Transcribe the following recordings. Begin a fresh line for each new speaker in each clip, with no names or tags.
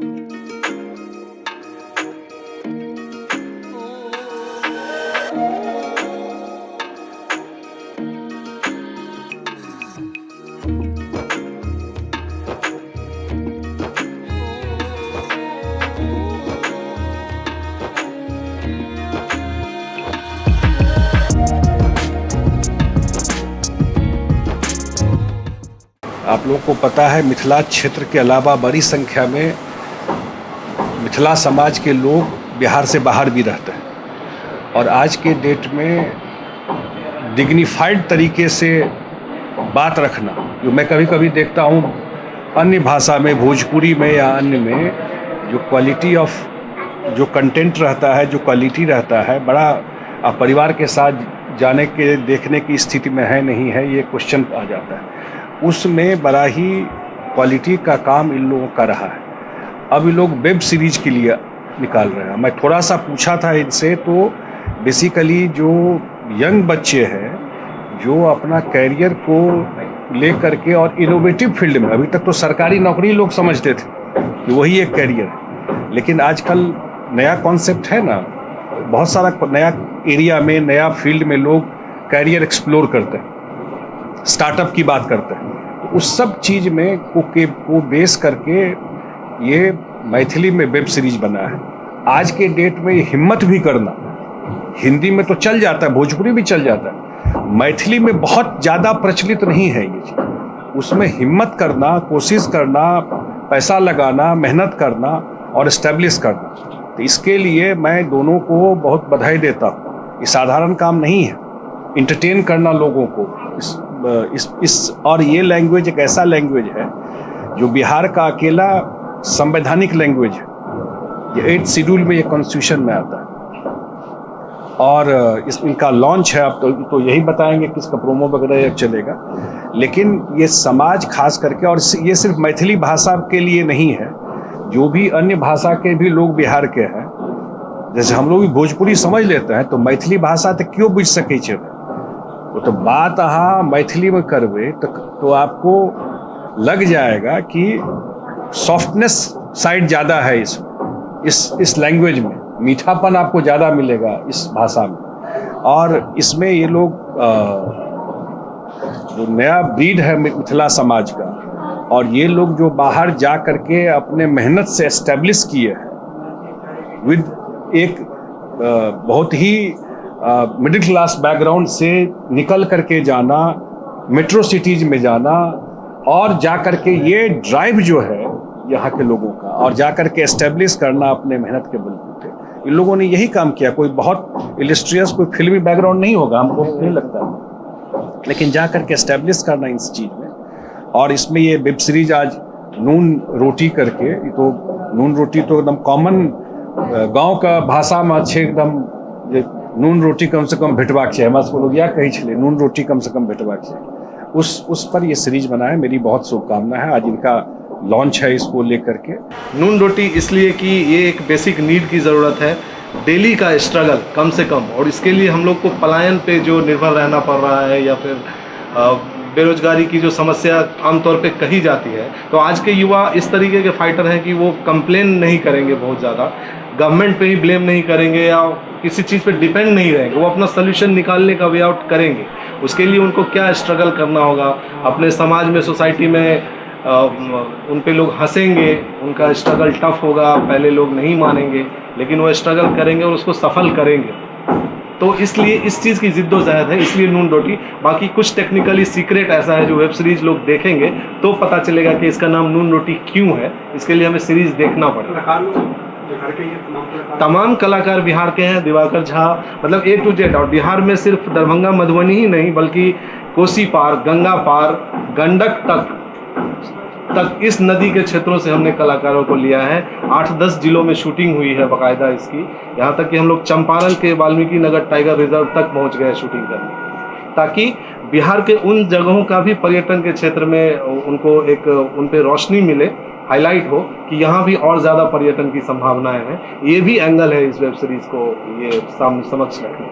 आप लोगों को पता है मिथिला क्षेत्र के अलावा बड़ी संख्या में मिथिला समाज के लोग बिहार से बाहर भी रहते हैं और आज के डेट में डिग्निफाइड तरीके से बात रखना, जो मैं कभी कभी देखता हूँ अन्य भाषा में, भोजपुरी में या अन्य में, जो क्वालिटी ऑफ जो कंटेंट रहता है, जो क्वालिटी रहता है, बड़ा आप परिवार के साथ जाने के देखने की स्थिति में है नहीं है, ये क्वेश्चन आ जाता है। उसमें बड़ा ही क्वालिटी का काम इन लोगों का रहा है। अब ये लोग वेब सीरीज के लिए निकाल रहे हैं। मैं थोड़ा सा पूछा था इनसे, तो बेसिकली जो यंग बच्चे हैं जो अपना कैरियर को ले करके और इनोवेटिव फील्ड में, अभी तक तो सरकारी नौकरी लोग समझते थे कि वही एक कैरियर है, लेकिन आजकल नया कॉन्सेप्ट है ना, बहुत सारा नया एरिया में, नया फील्ड में लोग कैरियर एक्सप्लोर करते हैं, स्टार्टअप की बात करते हैं। तो उस सब चीज़ में को बेस करके ये मैथिली में वेब सीरीज बना है। आज के डेट में ये हिम्मत भी करना, हिंदी में तो चल जाता है, भोजपुरी भी चल जाता है, मैथिली में बहुत ज़्यादा प्रचलित नहीं है ये चीज़। उसमें हिम्मत करना, कोशिश करना, पैसा लगाना, मेहनत करना और इस्टेब्लिश करना, तो इसके लिए मैं दोनों को बहुत बधाई देता हूँ। ये साधारण काम नहीं है, इंटरटेन करना लोगों को और ये लैंग्वेज एक ऐसा लैंग्वेज है जो बिहार का अकेला संवैधानिक लैंग्वेज है। ये 8th शेड्यूल में, ये कॉन्स्टिट्यूशन में आता है और इनका लॉन्च है। अब तो यही बताएंगे कि इसका प्रोमो वगैरह चलेगा, लेकिन ये समाज खास करके, और ये सिर्फ मैथिली भाषा के लिए नहीं है, जो भी अन्य भाषा के भी लोग बिहार के हैं, जैसे हम लोग भी भोजपुरी समझ लेते हैं, तो मैथिली भाषा तो क्यों बुझ सके छे, तो बात अहाँ मैथिली में करवे तो आपको लग जाएगा कि सॉफ्टनेस साइड ज़्यादा है इस लैंग्वेज में, मीठापन आपको ज़्यादा मिलेगा इस भाषा में। और इसमें ये लोग जो नया ब्रीड है मिथिला समाज का, और ये लोग जो बाहर जा करके अपने मेहनत से एस्टेब्लिश किए हैं विद एक बहुत ही मिडिल क्लास बैकग्राउंड से निकल करके जाना, मेट्रो सिटीज में जाना, और जा करके ये ड्राइव जो है यहाँ के लोगों का, और जा करके एस्टेब्लिश करना अपने मेहनत के बलबूते, इन लोगों ने यही काम किया। कोई बहुत इलिस्ट्रियस, कोई फिल्मी बैकग्राउंड नहीं होगा, हमको नहीं लगता, लेकिन जा करके एस्टेब्लिश करना इस चीज़ में। और इसमें ये वेब सीरीज आज नून रोटी करके, तो नून रोटी तो एकदम कॉमन गाँव का भाषा में अच्छे एकदम, नून रोटी कम से कम भेटबाक चाहिए, हमरा सबके लोग यह कही छे, नून रोटी कम से कम भेटबाक चाहिए, उस पर ये सीरीज बना है। मेरी बहुत शुभकामना है। आज इनका लॉन्च है इसको लेकर के।
नून रोटी इसलिए कि ये एक बेसिक नीड की ज़रूरत है, डेली का स्ट्रगल कम से कम, और इसके लिए हम लोग को पलायन पे जो निर्भर रहना पड़ रहा है, या फिर बेरोजगारी की जो समस्या आमतौर पे कही जाती है, तो आज के युवा इस तरीके के फाइटर हैं कि वो कंप्लेन नहीं करेंगे बहुत ज़्यादा, गवर्नमेंट पे ही ब्लेम नहीं करेंगे या किसी चीज़ पे डिपेंड नहीं रहेंगे, वो अपना सोल्यूशन निकालने का वे आउट करेंगे। उसके लिए उनको क्या स्ट्रगल करना होगा, अपने समाज में, सोसाइटी में उन पे लोग हंसेंगे, उनका स्ट्रगल टफ होगा, पहले लोग नहीं मानेंगे, लेकिन वो स्ट्रगल करेंगे और उसको सफल करेंगे। तो इसलिए इस चीज़ की जिद्दोजहद है, इसलिए नून रोटी। बाकी कुछ टेक्निकली सीक्रेट ऐसा है जो वेब सीरीज लोग देखेंगे तो पता चलेगा कि इसका नाम नून रोटी क्यों है। इसके लिए हमें सीरीज देखना पड़ेगा। तमाम कलाकार बिहार के हैं, दिवाकर झा, मतलब A to Z। और बिहार में सिर्फ दरभंगा मधुबनी ही नहीं, बल्कि कोसी पार, गंगा पार, गंडक तक इस नदी के क्षेत्रों से हमने कलाकारों को लिया है। 8-10 जिलों में शूटिंग हुई है बाकायदा इसकी, यहाँ तक कि हम लोग चंपारण के वाल्मीकि नगर टाइगर रिजर्व तक पहुँच गए शूटिंग करने, ताकि बिहार के उन जगहों का भी पर्यटन के क्षेत्र में उनको एक उन पे रोशनी मिले, हाईलाइट हो कि यहाँ भी और ज़्यादा पर्यटन की संभावनाएं हैं। ये भी एंगल है इस वेब सीरीज़ को ये समक्ष रखने।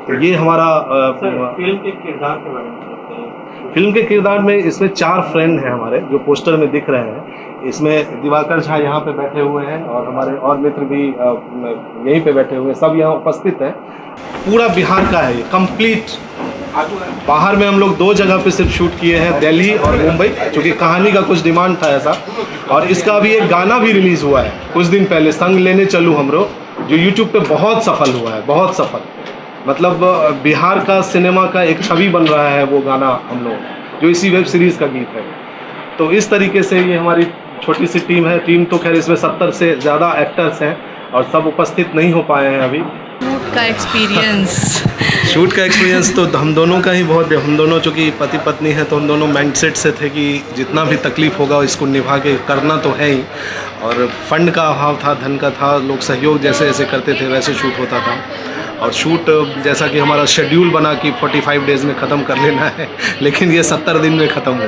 तो ये हमारा
फिल्म के किरदार के बारे में।
फिल्म के किरदार में इसमें 4 फ्रेंड हैं हमारे, जो पोस्टर में दिख रहे हैं। इसमें दिवाकर झा यहाँ पे बैठे हुए हैं और हमारे और मित्र भी यहीं पे बैठे हुए हैं, सब यहाँ उपस्थित हैं। पूरा बिहार का है ये कंप्लीट। बाहर में हम लोग 2 जगह पे सिर्फ शूट किए हैं, दिल्ली और मुंबई, क्योंकि कहानी का कुछ डिमांड था ऐसा। और इसका अभी एक गाना भी रिलीज़ हुआ है कुछ दिन पहले, संग लेने चलूँ हमरो, जो यूट्यूब पे बहुत सफल हुआ है, बहुत सफल। मतलब बिहार का सिनेमा का एक छवि बन रहा है वो गाना हम लोग, जो इसी वेब सीरीज़ का गीत है। तो इस तरीके से ये हमारी छोटी सी टीम है। टीम तो खैर इसमें 70 से ज़्यादा एक्टर्स हैं और सब उपस्थित नहीं हो पाए हैं अभी। शूट का एक्सपीरियंस तो हम दोनों का ही बहुत है। हम दोनों चूँकि पति पत्नी हैं तो हम दोनों माइंडसेट से थे कि जितना भी तकलीफ़ होगा इसको निभा के करना तो है ही। और फंड का अभाव था, धन का था, लोग सहयोग जैसे जैसे करते थे वैसे शूट होता था। और शूट जैसा कि हमारा शेड्यूल बना कि 45 डेज़ में ख़त्म कर लेना है, लेकिन ये 70 दिन में ख़त्म हुआ।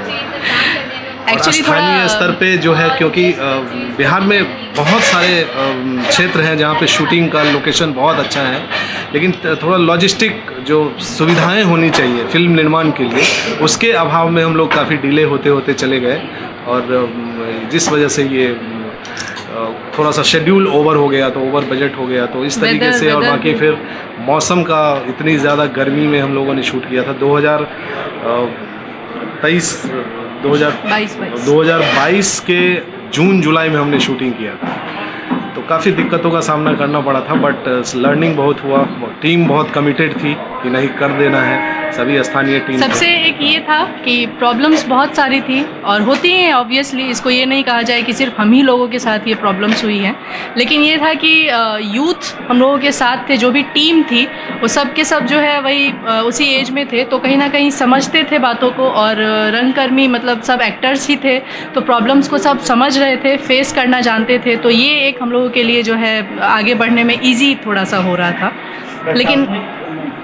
स्थानीय स्तर पे जो है, क्योंकि बिहार में बहुत सारे क्षेत्र हैं जहाँ पे शूटिंग का लोकेशन बहुत अच्छा है, लेकिन थोड़ा लॉजिस्टिक जो सुविधाएं होनी चाहिए फिल्म निर्माण के लिए, उसके अभाव में हम लोग काफ़ी डिले होते होते चले गए। और जिस वजह से ये थोड़ा सा शेड्यूल ओवर हो गया, तो ओवर बजट हो गया, तो इस तरीके से। और बाकी फिर मौसम का, इतनी ज़्यादा गर्मी में हम लोगों ने शूट किया था। 2022 के जून जुलाई में हमने शूटिंग किया था, तो काफ़ी दिक्कतों का सामना करना पड़ा था, बट लर्निंग बहुत हुआ। टीम बहुत कमिटेड थी कि नहीं कर देना है, सभी स्थानीय टीम।
सबसे एक ये था कि प्रॉब्लम्स बहुत सारी थी और होती हैं ऑब्वियसली, इसको ये नहीं कहा जाए कि सिर्फ हम ही लोगों के साथ ये प्रॉब्लम्स हुई हैं, लेकिन ये था कि यूथ हम लोगों के साथ थे, जो भी टीम थी वो सब के सब जो है वही उसी एज में थे, तो कहीं ना कहीं समझते थे बातों को। और रंगकर्मी मतलब सब एक्टर्स ही थे, तो प्रॉब्लम्स को सब समझ रहे थे, फेस करना जानते थे, तो ये एक हम लोगों के लिए जो है आगे बढ़ने में ईजी थोड़ा सा हो रहा था। लेकिन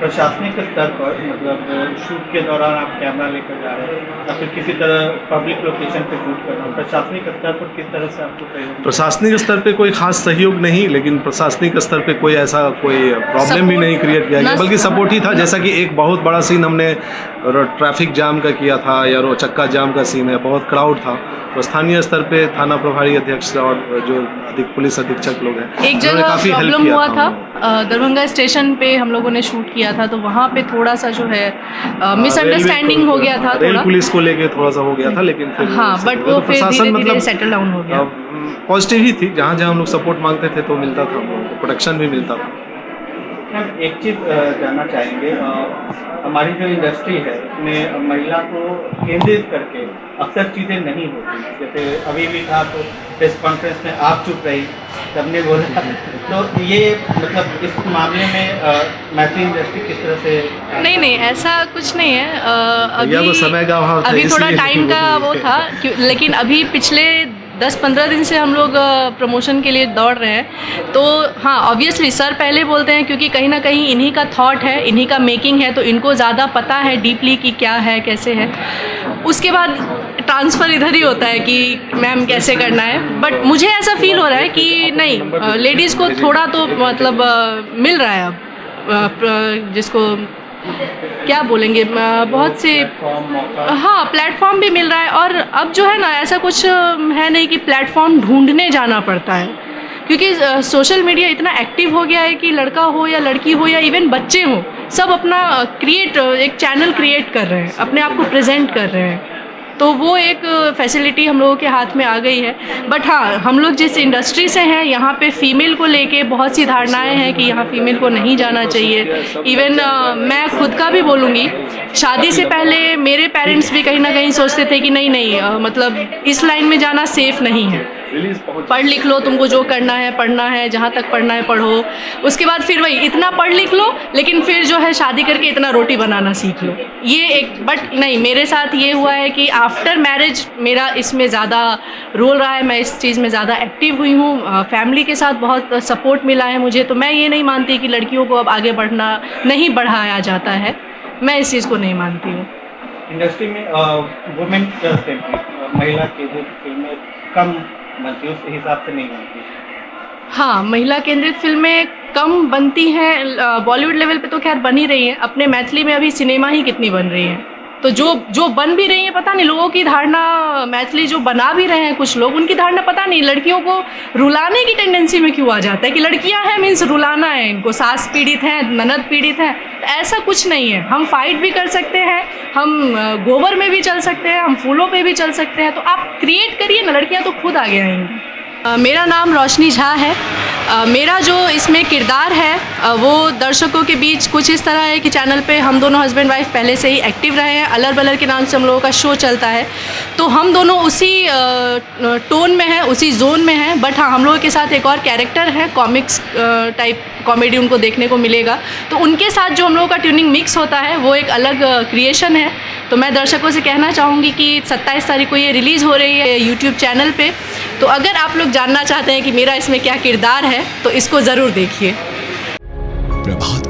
प्रशासनिक स्तर पर मतलब शूट के दौरान आप कैमरा लेकर जा रहे हैं या फिर किसी तरह पब्लिक लोकेशन पे शूट करना, प्रशासनिक स्तर पर किस तरह से आपको सहयोग?
प्रशासनिक स्तर पे कोई खास सहयोग नहीं, लेकिन प्रशासनिक स्तर पे कोई ऐसा कोई प्रॉब्लम भी नहीं क्रिएट किया गया, बल्कि सपोर्ट ही था। जैसा कि एक बहुत बड़ा सीन हमने ट्रैफिक जाम का किया था, या चक्का जाम का सीन है, बहुत क्राउड था, तो स्थानीय स्तर पे थाना प्रभारी अध्यक्ष और जो पुलिस अधीक्षक लोग हैं,
एक जगह प्रॉब्लम हुआ था दरभंगा स्टेशन पे, हम लोगों ने शूट किया था, तो वहाँ पे थोड़ा सा जो है मिसअंडरस्टैंडिंग हो गया था,
रेल पुलिस को लेके थोड़ा सा हो गया था, लेकिन फिर
हाँ, बट वो फिर धीरे-धीरे सेटल डाउन हो गया।
पॉजिटिव ही थी, जहाँ जहाँ हम लोग सपोर्ट मांगते थे तो मिलता था, प्रोटेक्शन भी मिलता था।
हम एक चीज़ जानना चाहेंगे, हमारी जो इंडस्ट्री है उसमें महिला को केंद्रित करके अक्सर चीज़ें नहीं होती, जैसे अभी भी था तो प्रेस कॉन्फ्रेंस में आप चुप रही, सबने बोला, तो ये मतलब इस मामले में मैथिली इंडस्ट्री किस तरह से? नहीं,
ऐसा कुछ नहीं है। अभी थोड़ा टाइम का वो था, लेकिन अभी पिछले 10-15 दिन से हम लोग प्रमोशन के लिए दौड़ रहे हैं, तो हाँ ऑब्वियसली सर पहले बोलते हैं, क्योंकि कहीं ना कहीं इन्हीं का थॉट है, इन्हीं का मेकिंग है, तो इनको ज़्यादा पता है डीपली कि क्या है कैसे है। उसके बाद ट्रांसफ़र इधर ही होता है कि मैम कैसे करना है, बट मुझे ऐसा फील हो रहा है कि नहीं, लेडीज़ को थोड़ा तो मतलब मिल रहा है अब, जिसको क्या बोलेंगे, बहुत से हाँ प्लेटफॉर्म भी मिल रहा है। और अब जो है ना, ऐसा कुछ है नहीं कि प्लेटफॉर्म ढूंढने जाना पड़ता है, क्योंकि सोशल मीडिया इतना एक्टिव हो गया है कि लड़का हो या लड़की हो या इवन बच्चे हो, सब अपना एक चैनल क्रिएट कर रहे हैं, अपने आप को प्रेजेंट कर रहे हैं, तो वो एक फैसिलिटी हम लोगों के हाथ में आ गई है। बट हाँ, हम लोग जिस इंडस्ट्री से हैं, यहाँ पे फ़ीमेल को लेके बहुत सी धारणाएं हैं कि यहाँ फ़ीमेल को नहीं जाना चाहिए। इवन मैं खुद का भी बोलूँगी, शादी से पहले मेरे पेरेंट्स भी कहीं ना कहीं सोचते थे कि नहीं मतलब इस लाइन में जाना सेफ़ नहीं है, पढ़ लिख लो, तुमको जो करना है पढ़ना है, जहाँ तक पढ़ना है पढ़ो, उसके बाद फिर वही इतना पढ़ लिख लो, लेकिन फिर जो है शादी करके इतना रोटी बनाना सीख लो, ये एक। बट नहीं, मेरे साथ ये हुआ है कि आफ्टर मैरिज मेरा इसमें ज़्यादा रोल रहा है, मैं इस चीज़ में ज़्यादा एक्टिव हुई हूँ, फैमिली के साथ बहुत सपोर्ट मिला है मुझे, तो मैं ये नहीं मानती कि लड़कियों को अब आगे बढ़ना नहीं बढ़ाया जाता है, मैं इस चीज़ को नहीं मानती हूँ।
इंडस्ट्री में वुमेन महिला के जो फिल्में कम बनती, उस हिसाब से नहीं बनती।
हाँ, महिला केंद्रित फिल्में कम बनती हैं, बॉलीवुड लेवल पे तो खैर बन ही रही हैं, अपने मैथिली में अभी सिनेमा ही कितनी बन रही है, तो जो बन भी रही है, पता नहीं लोगों की धारणा, मैथिली जो बना भी रहे हैं कुछ लोग, उनकी धारणा पता नहीं लड़कियों को रुलाने की टेंडेंसी में क्यों आ जाता है कि लड़कियां हैं मीन्स रुलाना है इनको, सास पीड़ित हैं, ननद पीड़ित हैं। ऐसा कुछ नहीं है, हम फाइट भी कर सकते हैं, हम गोबर में भी चल सकते हैं, हम फूलों पे भी चल सकते हैं। तो आप क्रिएट करिए ना, लड़कियां तो खुद आगे आएंगी। मेरा नाम रोशनी झा है। मेरा जो इसमें किरदार है वो दर्शकों के बीच कुछ इस तरह है कि चैनल पे हम दोनों हस्बैंड वाइफ पहले से ही एक्टिव रहे हैं, अलर बलर के नाम से हम लोगों का शो चलता है। तो हम दोनों उसी टोन में हैं, उसी जोन में हैं। बट हाँ, हम लोगों के साथ एक और कैरेक्टर है, कॉमिक्स टाइप कॉमेडी उनको देखने को मिलेगा। तो उनके साथ जो हम लोगों का ट्यूनिंग मिक्स होता है वो एक अलग क्रिएशन है। तो मैं दर्शकों से कहना चाहूँगी कि 27 तारीख को ये रिलीज़ हो रही है यूट्यूब चैनल पे। तो अगर आप लोग जानना चाहते हैं कि मेरा इसमें क्या किरदार है तो इसको ज़रूर देखिए।
प्रभात